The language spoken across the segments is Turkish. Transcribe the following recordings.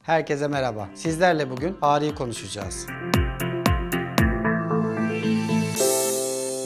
Herkese merhaba. Sizlerle bugün ağrıyı konuşacağız.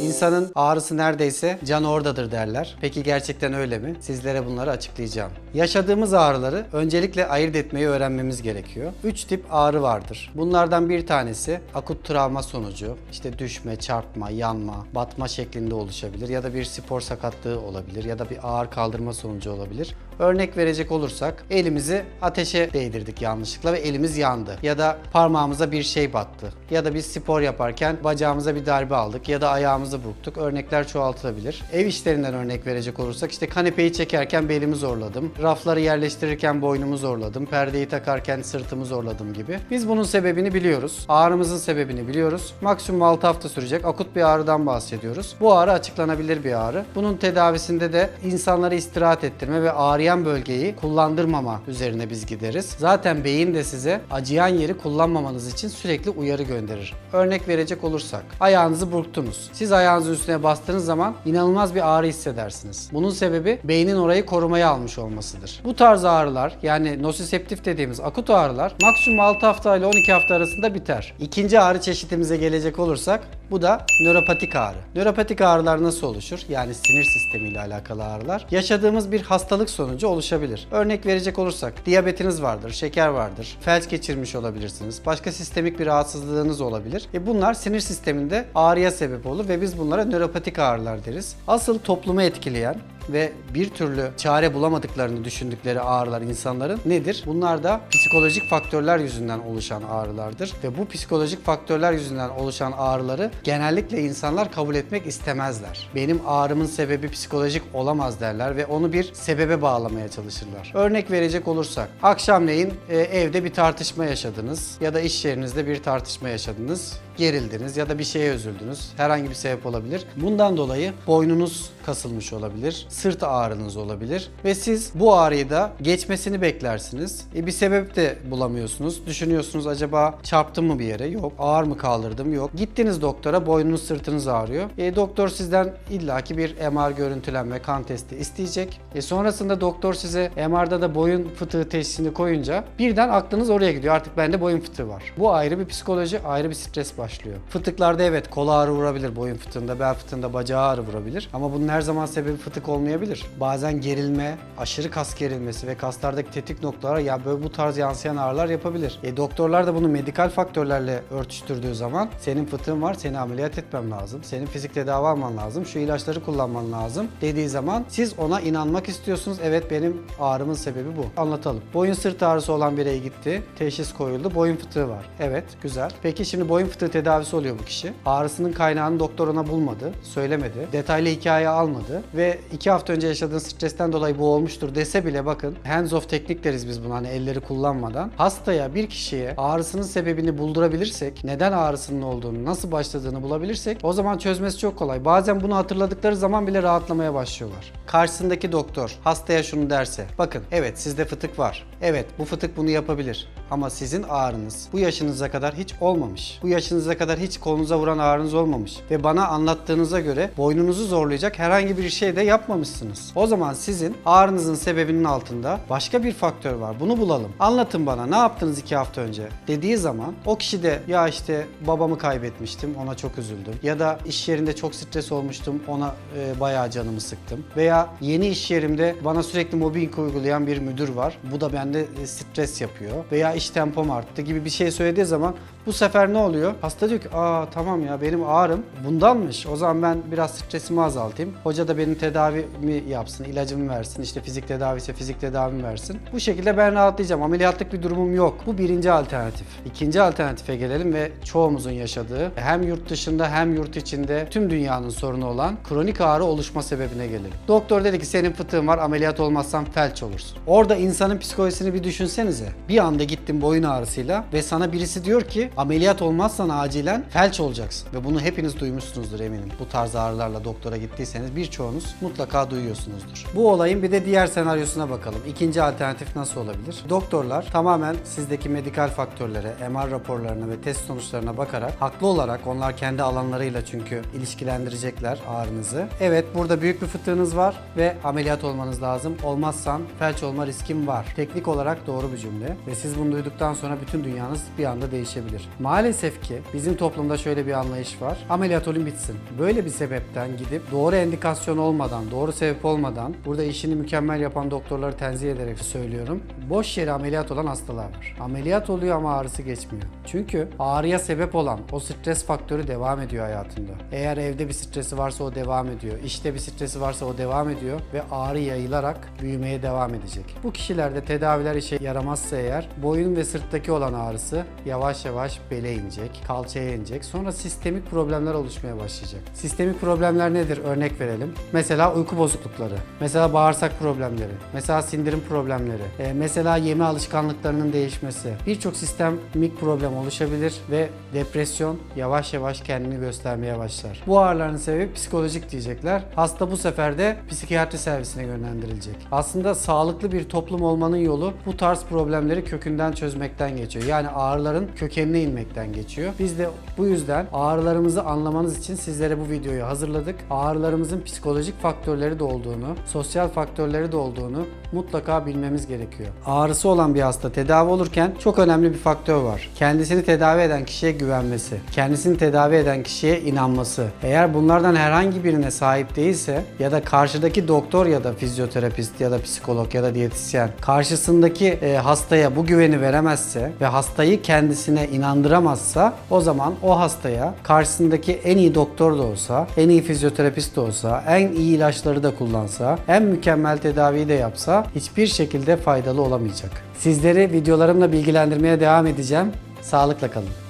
İnsanın ağrısı neredeyse canı oradadır derler. Peki gerçekten öyle mi? Sizlere bunları açıklayacağım. Yaşadığımız ağrıları öncelikle ayırt etmeyi öğrenmemiz gerekiyor. 3 tip ağrı vardır. Bunlardan bir tanesi akut travma sonucu, işte düşme, çarpma, yanma, batma şeklinde oluşabilir ya da bir spor sakatlığı olabilir ya da bir ağır kaldırma sonucu olabilir. Örnek verecek olursak elimizi ateşe değdirdik yanlışlıkla ve elimiz yandı ya da parmağımıza bir şey battı ya da biz spor yaparken bacağımıza bir darbe aldık ya da ayağımızı burktuk. Örnekler çoğaltılabilir. Ev işlerinden örnek verecek olursak işte kanepeyi çekerken belimi zorladım, rafları yerleştirirken boynumu zorladım, perdeyi takarken sırtımı zorladım gibi. Biz bunun sebebini biliyoruz. Ağrımızın sebebini biliyoruz. Maksimum 6 hafta sürecek akut bir ağrıdan bahsediyoruz. Bu ağrı açıklanabilir bir ağrı. Bunun tedavisinde de insanları istirahat ettirme ve ağrıyan bölgeyi kullandırmama üzerine biz gideriz. Zaten beyin de size acıyan yeri kullanmamanız için sürekli uyarı gönderir. Örnek verecek olursak ayağınızı burktunuz. Siz ayağınızın üstüne bastığınız zaman inanılmaz bir ağrı hissedersiniz. Bunun sebebi beynin orayı korumaya almış olmasıdır. Bu tarz ağrılar yani nosiseptif dediğimiz akut ağrılar maksimum 6 hafta ile 12 hafta arasında biter. İkinci ağrı çeşitimize gelecek olursak bu da nöropatik ağrı. Nöropatik ağrılar nasıl oluşur? Yani sinir sistemiyle alakalı ağrılar. Yaşadığımız bir hastalık sonucu oluşabilir. Örnek verecek olursak diyabetiniz vardır, şeker vardır, felç geçirmiş olabilirsiniz, başka sistemik bir rahatsızlığınız olabilir. Bunlar sinir sisteminde ağrıya sebep olur ve biz bunlara nöropatik ağrılar deriz. Asıl toplumu etkileyen ve bir türlü çare bulamadıklarını düşündükleri ağrılar insanların nedir? Bunlar da psikolojik faktörler yüzünden oluşan ağrılardır ve bu psikolojik faktörler yüzünden oluşan ağrıları genellikle insanlar kabul etmek istemezler. Benim ağrımın sebebi psikolojik olamaz derler ve onu bir sebebe bağlamaya çalışırlar. Örnek verecek olursak akşamleyin evde bir tartışma yaşadınız ya da iş yerinizde bir tartışma yaşadınız, gerildiniz ya da bir şeye üzüldünüz. Herhangi bir sebep olabilir. Bundan dolayı boynunuz kasılmış olabilir, sırt ağrınız olabilir ve siz bu ağrıyı da geçmesini beklersiniz. Bir sebep de bulamıyorsunuz. Düşünüyorsunuz acaba çarptım mı bir yere? Yok. Ağır mı kaldırdım? Yok. Gittiniz doktora, boynunuz sırtınız ağrıyor. Doktor sizden illaki bir MR görüntülenme, kan testi isteyecek. Sonrasında doktor size MR'da da boyun fıtığı teşhisini koyunca birden aklınız oraya gidiyor. Artık bende boyun fıtığı var. Bu ayrı bir psikoloji, ayrı bir stres başlıyor. Fıtıklarda evet kol ağrı vurabilir, boyun fıtığında, bel fıtığında bacağı ağrı vurabilir. Ama bunun her zaman sebebi fıtık olmayabilir. Bazen gerilme, aşırı kas gerilmesi ve kaslardaki tetik noktalara ya böyle bu tarz yansıyan ağrılar yapabilir. Doktorlar da bunu medikal faktörlerle örtüştürdüğü zaman senin fıtığın var, seni ameliyat etmem lazım. Senin fizik tedavi alman lazım, şu ilaçları kullanman lazım dediği zaman siz ona inanmak istiyorsunuz. Evet benim ağrımın sebebi bu. Anlatalım. Boyun sırt ağrısı olan bireye gitti, teşhis koyuldu, boyun fıtığı var. Evet güzel. Peki şimdi boyun fıtığı tedavisi oluyor bu kişi. Ağrısının kaynağını doktor ona bulmadı, söylemedi, detaylı hikaye almadı ve 2 hafta önce yaşadığın stresten dolayı bu olmuştur dese bile bakın hands off teknik deriz biz buna hani elleri kullanmadan. Hastaya bir kişiye ağrısının sebebini buldurabilirsek, neden ağrısının olduğunu, nasıl başladığını bulabilirsek o zaman çözmesi çok kolay. Bazen bunu hatırladıkları zaman bile rahatlamaya başlıyorlar. Karşısındaki doktor hastaya şunu derse, bakın evet sizde fıtık var. Evet bu fıtık bunu yapabilir. Ama sizin ağrınız bu yaşınıza kadar hiç olmamış. Bu yaşınıza kadar hiç kolunuza vuran ağrınız olmamış. Ve bana anlattığınıza göre boynunuzu zorlayacak herhangi bir şey de yapmamışsınız. O zaman sizin ağrınızın sebebinin altında başka bir faktör var. Bunu bulalım. Anlatın bana ne yaptınız 2 hafta önce dediği zaman o kişi de ya işte babamı kaybetmiştim ona çok üzüldüm. Ya da iş yerinde çok stres olmuştum ona bayağı canımı sıktım. Veya yeni iş yerimde bana sürekli mobbing uygulayan bir müdür var. Bu da bende stres yapıyor. Veya iş tempom arttı gibi bir şey söylediği zaman bu sefer ne oluyor? Hasta diyor ki tamam ya benim ağrım bundanmış. O zaman ben biraz stresimi azaltayım. Hoca da benim tedavimi yapsın, ilacımı versin. İşte fizik tedavi ise fizik tedavimi versin. Bu şekilde ben rahatlayacağım. Ameliyatlık bir durumum yok. Bu birinci alternatif. İkinci alternatife gelelim ve çoğumuzun yaşadığı hem yurt dışında hem yurt içinde tüm dünyanın sorunu olan kronik ağrı oluşma sebebine gelelim. Doktor dedi ki senin fıtığın var ameliyat olmazsan felç olursun. Orada insanın psikolojisini bir düşünsenize. Bir anda gittin boyun ağrısıyla ve sana birisi diyor ki ameliyat olmazsan acilen felç olacaksın. Ve bunu hepiniz duymuşsunuzdur eminim. Bu tarz ağrılarla doktora gittiyseniz birçoğunuz mutlaka duyuyorsunuzdur. Bu olayın bir de diğer senaryosuna bakalım. İkinci alternatif nasıl olabilir? Doktorlar tamamen sizdeki medikal faktörlere, MR raporlarına ve test sonuçlarına bakarak haklı olarak onlar kendi alanlarıyla çünkü ilişkilendirecekler ağrınızı. Evet burada büyük bir fıtığınız var ve ameliyat olmanız lazım. Olmazsan felç olma riskim var. Teknik olarak doğru bir cümle ve siz bunu duyduktan sonra bütün dünyanız bir anda değişebilir. Maalesef ki bizim toplumda şöyle bir anlayış var. Ameliyat olun bitsin. Böyle bir sebepten gidip doğru endikasyon olmadan, doğru sebep olmadan, burada işini mükemmel yapan doktorları tenzih ederek söylüyorum. Boş yere ameliyat olan hastalar var. Ameliyat oluyor ama ağrısı geçmiyor. Çünkü ağrıya sebep olan o stres faktörü devam ediyor hayatında. Eğer evde bir stresi varsa o devam ediyor. İşte bir stresi varsa o devam ediyor ve ağrı yayılarak büyümeye devam edecek. Bu kişilerde tedaviler işe yaramazsa eğer boyun ve sırttaki olan ağrısı yavaş yavaş bele inecek, kalçaya inecek. Sonra sistemik problemler oluşmaya başlayacak. Sistemik problemler nedir? Örnek verelim. Mesela uyku bozuklukları, mesela bağırsak problemleri, mesela sindirim problemleri, mesela yeme alışkanlıklarının değişmesi. Birçok sistemik problem oluşabilir ve depresyon yavaş yavaş kendini göstermeye başlar. Bu ağrıların sebebi psikolojik diyecekler. Hasta bu sefer de psikiyatri servisine yönlendirilecek. Aslında sağlıklı bir toplum olmanın yolu bu tarz problemleri kökünden çözmekten geçiyor. Yani ağrıların kökenine inmekten geçiyor. Biz de bu yüzden ağrılarımızı anlamanız için sizlere bu videoyu hazırladık. Ağrılarımızın psikolojik faktörleri de olduğunu, sosyal faktörleri de olduğunu mutlaka bilmemiz gerekiyor. Ağrısı olan bir hasta tedavi olurken çok önemli bir faktör var. Kendisini tedavi eden kişiye güvenmesi, kendisini tedavi eden kişiye inanması. Eğer bunlardan herhangi birine sahip değilse ya da karşıdaki doktor ya da fizyoterapist ya da psikolog ya da diyetisyen karşısındaki hastaya bu güveni veremezse ve hastayı kendisine inandıramazsa o zaman o hastaya karşısındaki en iyi doktor da olsa, en iyi fizyoterapist de olsa, en iyi ilaçları da kullansa, en mükemmel tedaviyi de yapsa hiçbir şekilde faydalı olamayacak. Sizleri videolarımla bilgilendirmeye devam edeceğim. Sağlıkla kalın.